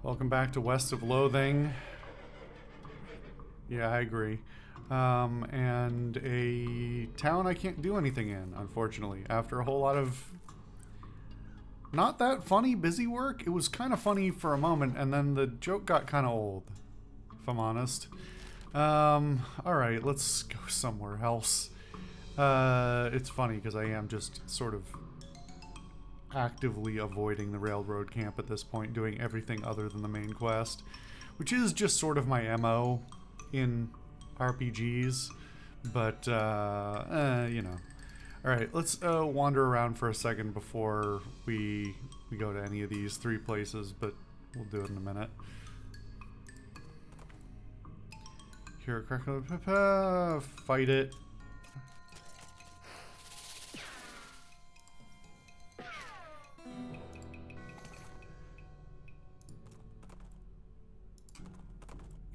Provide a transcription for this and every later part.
Welcome back to West of Loathing. Yeah, I agree. And a town I can't do anything in, unfortunately. After a whole lot of not that funny busy work, it was kind of funny for a moment, and then the joke got kind of old, if I'm honest. Alright, let's go somewhere else. It's funny because I am just sort of actively avoiding the railroad camp at this point, doing everything other than the main quest, which is just sort of my MO in RPGs, but, you know. Alright, let's wander around for a second before we go to any of these three places, but we'll do it in a minute. Here, fight it.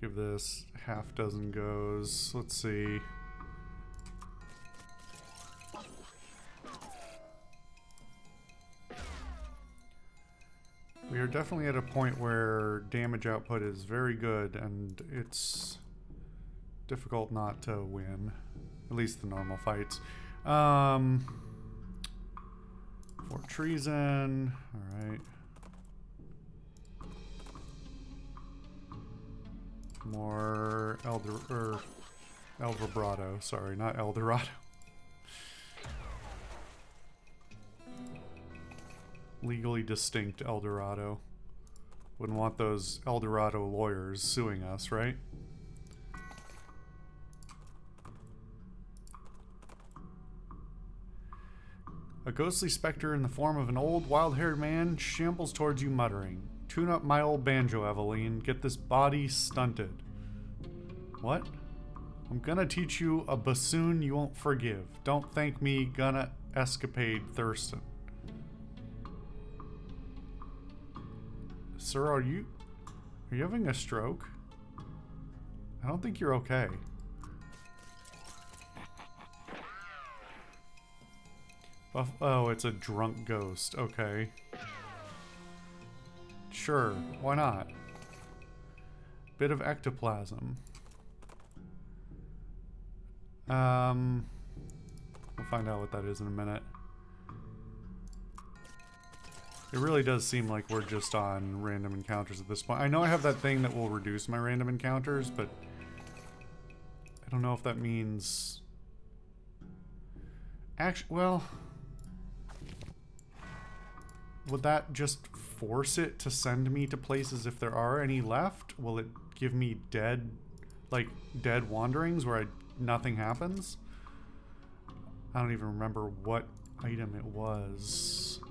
Give this half dozen goes. Let's see. We are definitely at a point where damage output is very good, and it's difficult not to win. At least the normal fights. For treason. Alright. More El Vibrato. Sorry, not El Dorado. Legally distinct El Dorado. Wouldn't want those El Dorado lawyers suing us, right? A ghostly specter in the form of an old, wild-haired man shambles towards you muttering, "Tune up my old banjo, Eveline. Get this body stunted." What? I'm gonna teach you a bassoon you won't forgive. Don't thank me, gonna escapade Thurston. Sir, are you having a stroke? I don't think you're okay. Oh, it's a drunk ghost. Okay. Sure, why not? Bit of ectoplasm. We'll find out what that is in a minute. It really does seem like we're just on random encounters at this point. I know I have that thing that will reduce my random encounters, but I don't know if that means... Actually, well... Would that just force it to send me to places if there are any left? Will it give me dead wanderings where nothing happens? I don't even remember what item it was.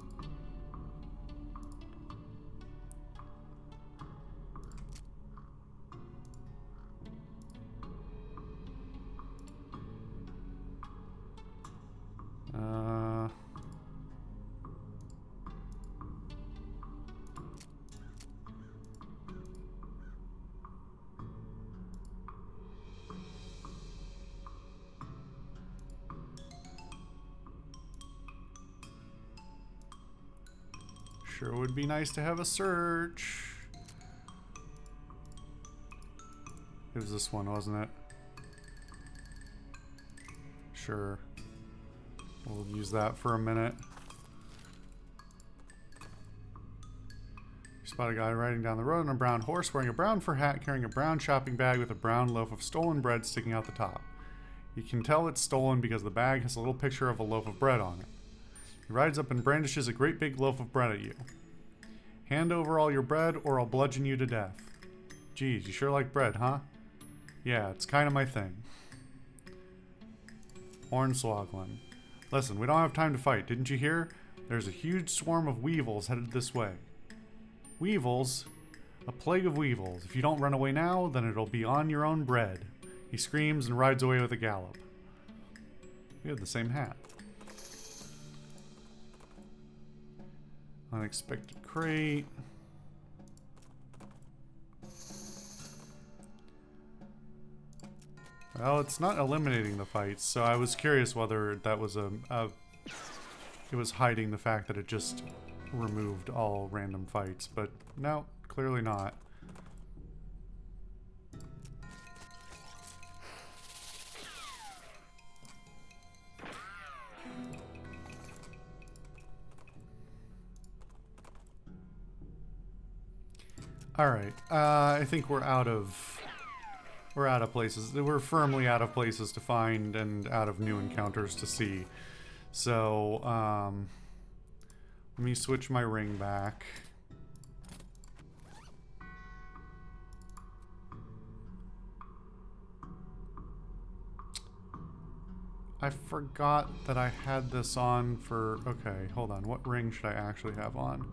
Sure would be nice to have a search. It was this one, wasn't it? Sure. We'll use that for a minute. You spot a guy riding down the road on a brown horse, wearing a brown fur hat, carrying a brown shopping bag with a brown loaf of stolen bread sticking out the top. You can tell it's stolen because the bag has a little picture of a loaf of bread on it. He rides up and brandishes a great big loaf of bread at you. Hand over all your bread or I'll bludgeon you to death. Geez, you sure like bread, huh? Yeah, it's kind of my thing. Hornswogglin. Listen, we don't have time to fight. Didn't you hear? There's a huge swarm of weevils headed this way. Weevils? A plague of weevils. If you don't run away now, then it'll be on your own bread. He screams and rides away with a gallop. We have the same hat. Unexpected crate. Well, it's not eliminating the fights, so I was curious whether that was it was hiding the fact that it just removed all random fights, but no, Clearly not. Alright, I think we're out of places. We're firmly out of places to find and out of new encounters to see. So, let me switch my ring back. I forgot that I had this on for... Okay, hold on. What ring should I actually have on?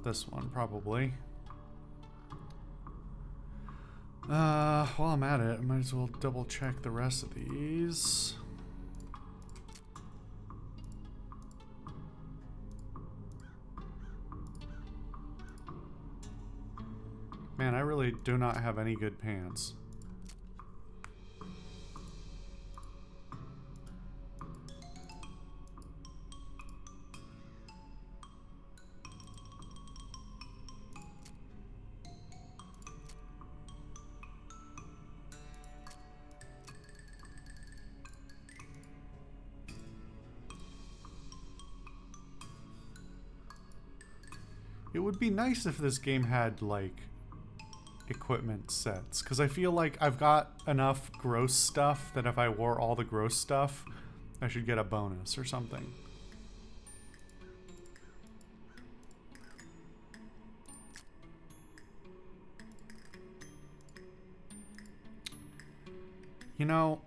This one, probably. While I'm at it, I might as well double check the rest of these. Man, I really do not have any good pants. It would be nice if this game had, like, equipment sets, because I feel like I've got enough gross stuff that if I wore all the gross stuff, I should get a bonus or something. You know,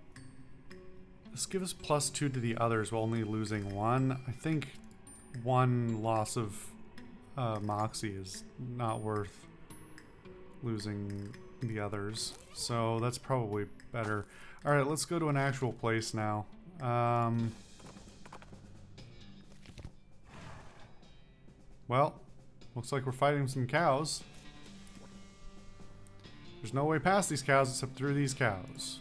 this gives +2 to the others while only losing 1. I think 1 loss of Moxie is not worth losing the others, so that's probably better. Alright, let's go to an actual place now. Well, looks like we're fighting some cows. There's no way past these cows except through these cows.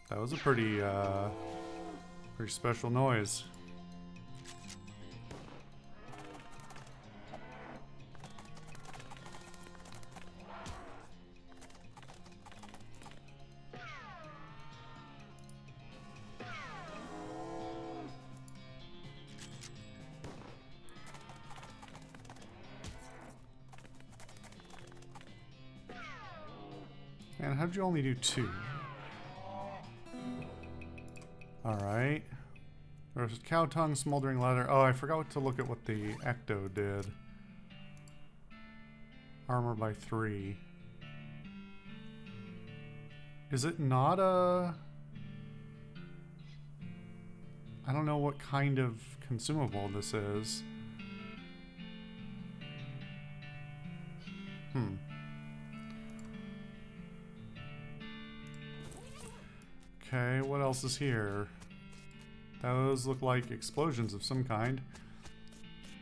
That was a pretty special noise. And how'd you only do 2? Alright. There's cow tongue, smoldering leather. Oh, I forgot to look at what the Ecto did. Armor by 3. Is it not a... I don't know what kind of consumable this is. Okay, what else is here? Those look like explosions of some kind.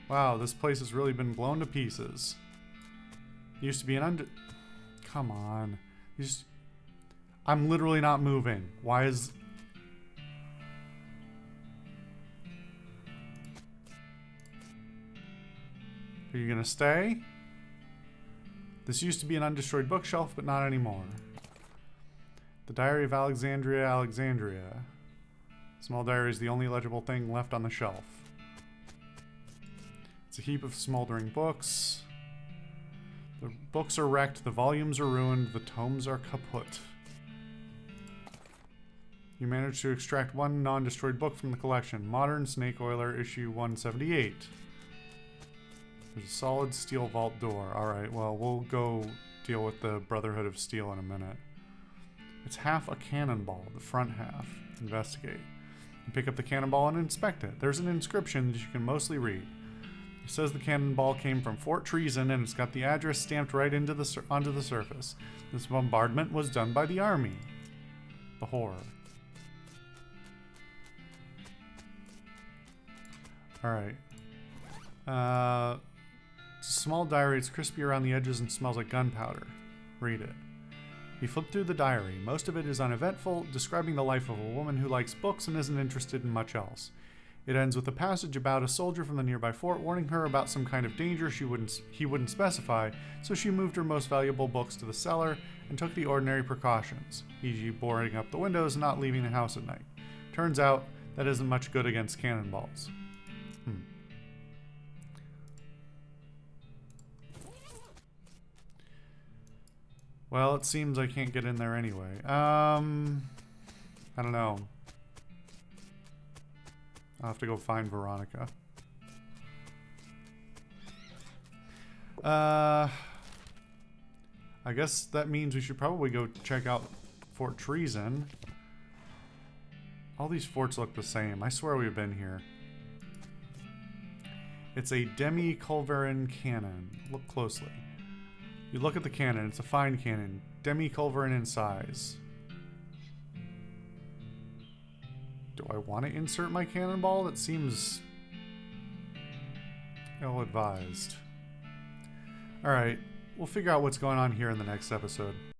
Wow, this place has really been blown to pieces. Used to be an Come on. I'm literally not moving. Why is... Are you gonna stay? This used to be an undestroyed bookshelf, but not anymore. The Diary of Alexandria, Alexandria. Small diary is the only legible thing left on the shelf. It's a heap of smoldering books. The books are wrecked, the volumes are ruined, the tomes are kaput. You managed to extract 1 non-destroyed book from the collection. Modern Snake Oiler, issue 178. There's a solid steel vault door. Alright, well, we'll go deal with the Brotherhood of Steel in a minute. It's half a cannonball, the front half. Investigate. You pick up the cannonball and inspect it. There's an inscription that you can mostly read. It says the cannonball came from Fort Treason and it's got the address stamped right onto the surface. This bombardment was done by the army. The horror. Alright. It's a small diary. It's crispy around the edges and smells like gunpowder. Read it. He flipped through the diary. Most of it is uneventful, describing the life of a woman who likes books and isn't interested in much else. It ends with a passage about a soldier from the nearby fort warning her about some kind of danger he wouldn't specify, so she moved her most valuable books to the cellar and took the ordinary precautions, e.g. boarding up the windows and not leaving the house at night. Turns out, that isn't much good against cannonballs. Well, it seems I can't get in there anyway. I don't know. I'll have to go find Veronica. I guess that means we should probably go check out Fort Treason. All these forts look the same. I swear we've been here. It's a demi-culverin cannon. Look closely. You look at the cannon. It's a fine cannon. Demi-culverin in size. Do I want to insert my cannonball? That seems ill-advised. Alright, we'll figure out what's going on here in the next episode.